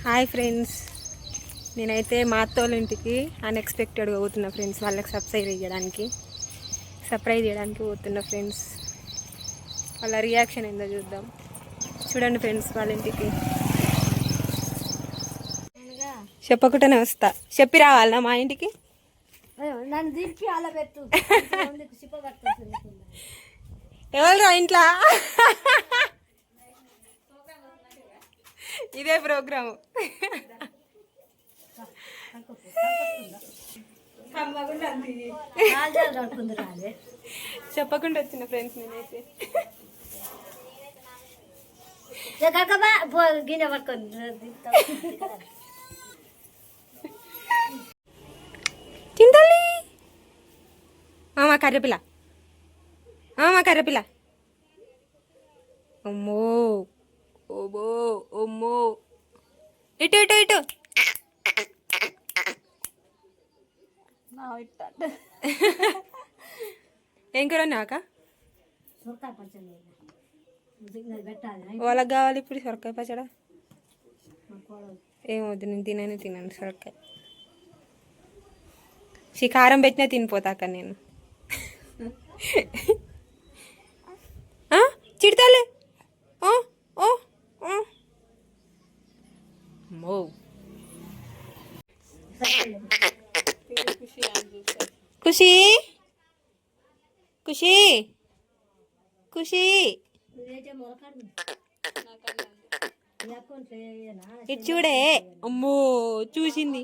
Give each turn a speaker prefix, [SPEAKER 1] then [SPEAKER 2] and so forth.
[SPEAKER 1] Hi friends, నేనైతే మా అత్తోళ్ళ ఇంటికి అన్ఎక్స్పెక్టెడ్గా పోతున్నా ఫ్రెండ్స్. వాళ్ళకి సర్ప్రైజ్ చేయడానికి పోతున్నా ఫ్రెండ్స్. వాళ్ళ రియాక్షన్ ఏందో చూద్దాం. చూడండి ఫ్రెండ్స్, వాళ్ళ ఇంటికి చెప్పకుండానే వస్తా. చెప్పి రావాలనా మా ఇంటికి? ఎవరు ఇంట్లో? ఇదే ప్రోగ్రాము. చెప్పకుండా వచ్చిన ఫ్రెండ్స్ నేనైతే. చింతలి మా కర్రపిల్ల, మా కర్రపిల్ల. అమ్మో ఓబో అమ్మో, ఇటు ఇటు ఇటు. ఏం కూర నాక? వాళ్ళకి కావాలి ఇప్పుడు సొరకాయ పచ్చడా. ఏమవుతుంది, నేను తినను సొరకాయ. కారం పెట్టినా తినిపోతాక నేను. చిడతాలే. ఖుషి ఖుషి ఖుషి, ఇటు చూడే. అమ్మో చూసింది.